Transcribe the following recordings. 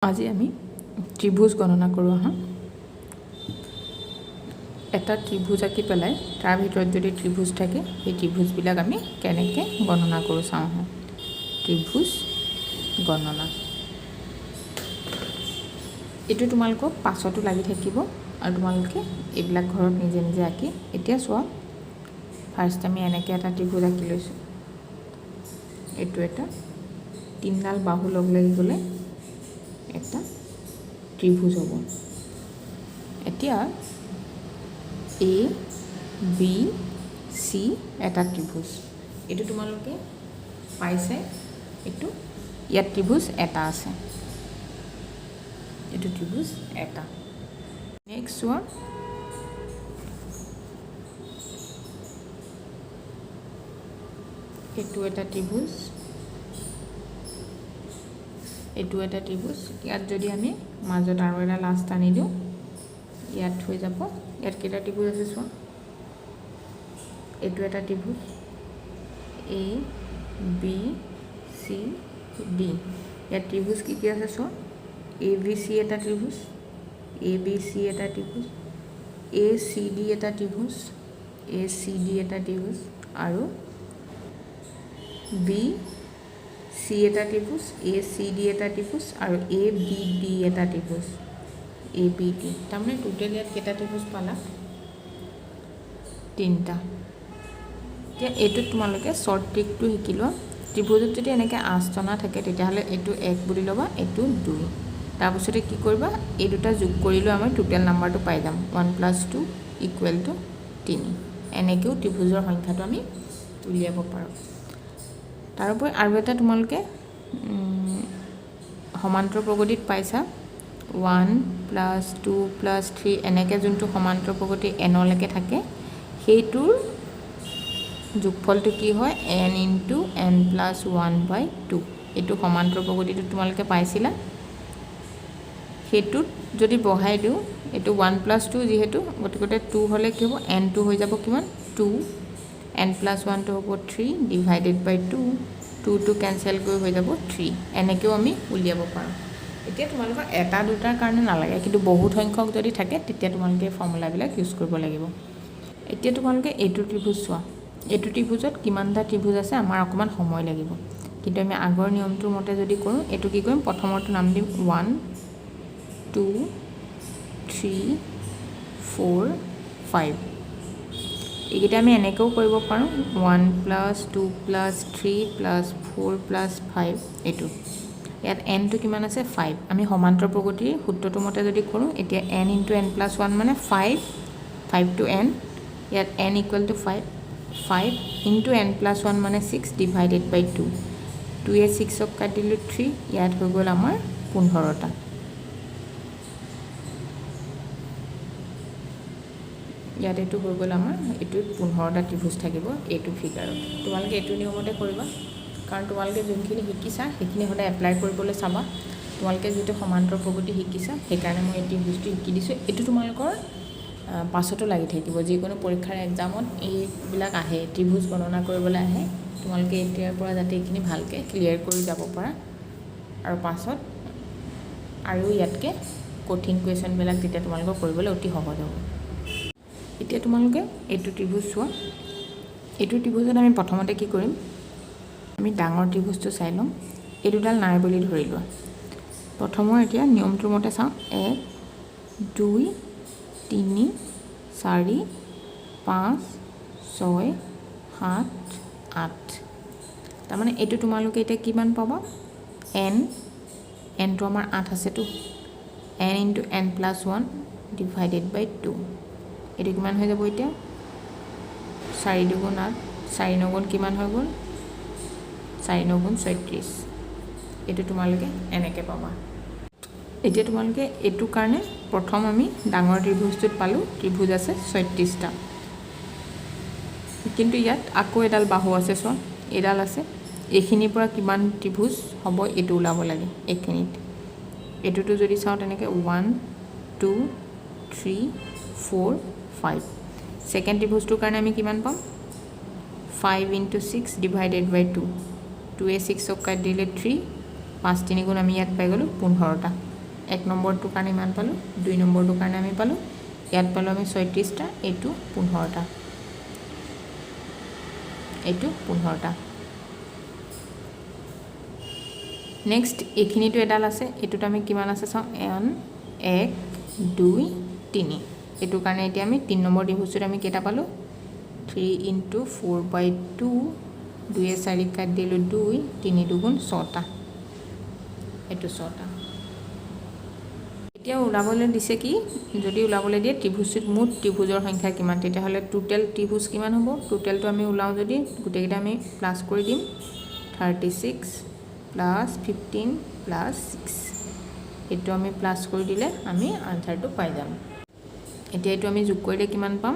আজি আমি ত্ৰিভুজ গণনা কৰোঁ আহা এটা ত্ৰিভুজ আঁকি পেলাই তাৰ ভিতৰত যদি ত্ৰিভুজ থাকে সেই ত্ৰিভুজবিলাক আমি কেনেকৈ গণনা কৰোঁ চাওঁ আহা ত্ৰিভুজ গণনা এইটো তোমালোকক পাছতো লাগি থাকিব আৰু তোমালোকে এইবিলাক ঘৰত নিজে নিজে আঁকি এতিয়া চোৱা ফাৰ্ষ্ট আমি এনেকৈ এটা ত্ৰিভুজ আঁকি লৈছোঁ এইটো এটা তিনডাল বাহু লগ লাগি গ'লে এটা ত্ৰিভুজ হ'ব এতিয়া এ বি সি এটা ত্ৰিভুজ এইটো তোমালোকে পাইছে এইটো ইয়াত ত্ৰিভুজ এটা আছে এইটো ত্ৰিভুজ এটা নেক্সট চোৱা এইটো এটা ত্ৰিভুজ এইটো এটা ত্ৰিভুজ ইয়াত যদি আমি মাজত আৰু এটা লাষ্ট আনি দিওঁ ইয়াত হৈ যাব ইয়াত কেইটা ত্ৰিভুজ আছে চোৱা এইটো এটা ত্ৰিভুজ এ বি সি ডি ইয়াত ত্ৰিভুজ কি কি আছে চোৱা এ বি সি এটা ত্ৰিভুজ এ বি সি এটা ত্ৰিভুজ এ চি ডি এটা ত্ৰিভুজ এ চি ডি এটা ত্ৰিভুজ আৰু বি সি এটা ত্ৰিভুজ এ চি ডি এটা ত্ৰিভুজ আৰু এ বি ডি এটা ত্ৰিভুজ এ বি ডি তাৰমানে টোটেল ইয়াত কেইটা ত্ৰিভুজ পালা তিনিটা এতিয়া এইটোত তোমালোকে শ্বৰ্ট ট্ৰিকটো শিকি লোৱা ত্ৰিভুজত যদি এনেকৈ আঁচটনা থাকে তেতিয়াহ'লে এইটো 1 বুলি ল'বা এইটো 2 তাৰপিছতে কি কৰিবা এই দুটা যোগ কৰিলেও আমি টোটেল নাম্বাৰটো পাই যাম 1 + 2 = 3 এনেকৈও ত্ৰিভুজৰ সংখ্যাটো আমি উলিয়াব পাৰোঁ তাৰোপৰি আৰু এটা তোমালোকে সমান্তৰ প্ৰগতিত পাইছা 1 + 2 + 3 এনেকৈ যোনটো সমান্তৰ প্ৰগতি nলৈকে থাকে সেইটোৰ যোগফলটো কি হয় n × n + 1/2 এইটো সমান্তৰ প্ৰগতিটো তোমালোকে পাইছিলা সেইটোত যদি বহাই দিওঁ এইটো 1 + 2 যিহেতু গতিকে 2 হ'লে কি হ'ব n2 হৈ যাব কিমান 2 n + 1 হ'ব 3 / 2 2 কেঞ্চেল কৰি হৈ যাব 3 এনেকৈও আমি উলিয়াব পাৰোঁ এতিয়া তোমালোকৰ এটা দুটাৰ কাৰণে নালাগে কিন্তু বহুত সংখ্যক যদি থাকে তেতিয়া তোমালোকে ফৰ্মুলাবিলাক ইউজ কৰিব লাগিব এতিয়া তোমালোকে এইটো ত্ৰিভুজ চোৱা এইটো ত্ৰিভুজত কিমানটা ত্ৰিভুজ আছে আমাৰ অকণমান সময় লাগিব কিন্তু আমি আগৰ নিয়মটোৰ মতে যদি কৰোঁ এইটো কি কৰিম প্ৰথমৰটো নাম দিম 1 2 3 4 5 এইকেইটা আমি এনেকৈও কৰিব পাৰোঁ 1 + 2 + 3 + 4 + 5 এইটো ইয়াত nটো কিমান আছে 5 আমি সমান্তৰ প্ৰগতিৰ সূত্ৰটোৰ মতে যদি কৰোঁ এতিয়া n × n + 1 মানে 5 to n ইয়াত n = 5 5 × n + 1 মানে 6 / 2 2 6ক কাটি দিলোঁ 3 ইয়াত হৈ গ'ল আমাৰ 15টা ইয়াত এইটো হৈ গ'ল আমাৰ এইটোত 15টা ত্ৰিভুজ থাকিব এইটো ফিগাৰত তোমালোকে এইটো নিয়মতে কৰিবা কাৰণ তোমালোকে যোনখিনি শিকিছা সেইখিনি সদায় এপ্লাই কৰিবলৈ চাবা তোমালোকে যিটো সমান্তৰ প্ৰগতি শিকিছা সেইকাৰণে মই এই ত্ৰিভুজটো শিকি দিছোঁ এইটো তোমালোকৰ পাছতো লাগি থাকিব যিকোনো পৰীক্ষাৰ এক্সামত এইবিলাক আহে ত্ৰিভুজ গণনা কৰিবলৈ আহে তোমালোকে এতিয়াৰ পৰা যাতে এইখিনি ভালকৈ ক্লিয়াৰ কৰি যাব পাৰা আৰু পাছত আৰু ইয়াতকৈ কঠিন কুৱেশ্যনবিলাক তেতিয়া তোমালোকৰ কৰিবলৈ অতি সহজ হ'ব এতিয়া তোমালোকে এইটো ত্ৰিভুজ চোৱা এইটো ত্ৰিভুজত আমি প্ৰথমতে কি কৰিম আমি ডাঙৰ ত্ৰিভুজটো চাই ল'ম এই দুডাল নাই বুলি ধৰি লোৱা প্ৰথমৰ এতিয়া নিয়মটোৰ মতে চাওঁ 1 2 3 4 5 6 7 8 তাৰমানে এইটো তোমালোকে এতিয়া কিমান পাবা nটো আমাৰ 8 আছেতো n × n + 1 / 2 এইটো কিমান হৈ যাব এতিয়া 4 × 2 = 8 4 × 9 কিমান হৈ গ'ল 4 × 9 = 36 এইটো তোমালোকে এনেকৈ পাবা এতিয়া তোমালোকে এইটো কাৰণে প্ৰথম আমি ডাঙৰ ত্ৰিভুজটোত পালোঁ ত্ৰিভুজ আছে 36টা কিন্তু ইয়াত আকৌ এডাল বাহু আছে চোৱা এডাল আছে এইখিনিৰ পৰা কিমান ত্ৰিভুজ হ'ব এইটো ওলাব লাগে এইখিনিত এইটোতো যদি চাওঁ তেনেকৈ 1 2 3 4 5 ছেকেণ্ড ত্ৰিভুজটোৰ কাৰণে আমি কিমান পাম 5 × 6 / 2 2 6ক কাটি দিলে 3 5 3 গুণ আমি ইয়াত পাই গ'লোঁ 15টা 1 নম্বৰটোৰ কাৰণে ইমান পালোঁ 2 নম্বৰটোৰ কাৰণে আমি পালোঁ ইয়াত পালোঁ আমি 36টা এইটো 15টা এইটো 15টা নেক্সট এইখিনিটো এডাল আছে এটোত আমি কিমান আছে চাওঁ 1 2 3 এটোৰ কাৰণে এতিয়া আমি 3 নম্বৰ ত্ৰিভুজটোত আমি কেটা পালোঁ 3 * 4/2 2 এ 4 কাট দিলোঁ 2 3 2 6টা এটো 6টা এতিয়া উলাবলৈ দিছে কি যদি উলাবলৈ দিয়ে ত্ৰিভুজটোত মুঠ ত্ৰিভুজৰ সংখ্যা কিমান তেতিয়া হলে টোটাল ত্ৰিভুজ কিমান হ'ব টোটালটো আমি উলাও যদি গুটেকিটা আমি প্লাস কৰি দিম 36 + 15 + 6 এটো আমি প্লাস কৰি দিলে আমি আনসাৰটো পাই যাম এতিয়া এটো আমি যোগ কৰিলে কিমান পাম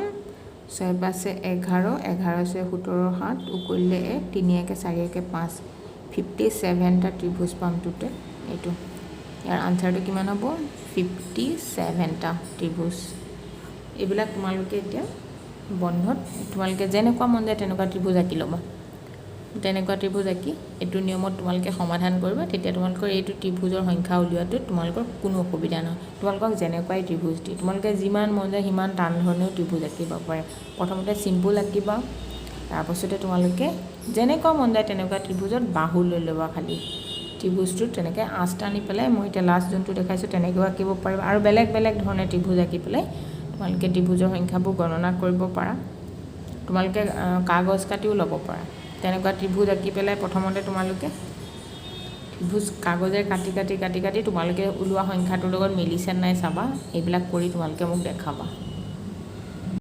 6 * 5 = 11 11 * 17 7 উকলিলে 1 3 1 4 1 5 57টা ত্ৰিভুজ পাম টোটাল এটো ইয়াৰ আনসাৰটো কিমান হ'ব 57টা ত্ৰিভুজ এবিলাক তোমালোকে এতিয়া বন্ধত তোমালোকে যেনেকুৱা মন যায় তেনেকুৱা ত্ৰিভুজ আঁকি ল'বা তেনেকুৱা ত্ৰিভুজ আঁকি এটো নিয়মত তোমালোকে সমাধান কৰিবা তেতিয়া তোমালোকৰ এইটো ত্ৰিভুজৰ সংখ্যা উলিওৱাটো তোমালোকৰ কোনো অসুবিধা নহয় তোমালোকক যেনেকুৱাই ত্ৰিভুজ দি তোমালোকে যিমান মন যায় সিমান টান ধৰণেও ত্ৰিভুজ আঁকিব পাৰে প্ৰথমতে সিম্পল আঁকিবা তাৰপিছতে তোমালোকে যেনেকুৱা মন যায় তেনেকুৱা ত্ৰিভুজত বাহু লৈ ল'বা খালি ত্ৰিভুজটো তেনেকৈ 8টা আনি পেলাই মই এতিয়া লাষ্ট যোনটো দেখাইছোঁ তেনেকৈ আঁকিব পাৰিবা আৰু বেলেগ বেলেগ ধৰণে ত্ৰিভুজ আঁকি পেলাই তোমালোকে ত্ৰিভুজৰ সংখ্যাবোৰ গণনা কৰিব পাৰা তোমালোকে কাগজ কাটিও ল'ব পাৰা তেনেকুৱা ত্ৰিভুজ আঁকি পেলাই প্ৰথমতে তোমালোকে ত্ৰিভুজ কাগজে কাটি তোমালোকে ওলোৱা সংখ্যাটোৰ লগত মিলিছে নাই চাবা এইবিলাক কৰি তোমালোকে মোক দেখাবা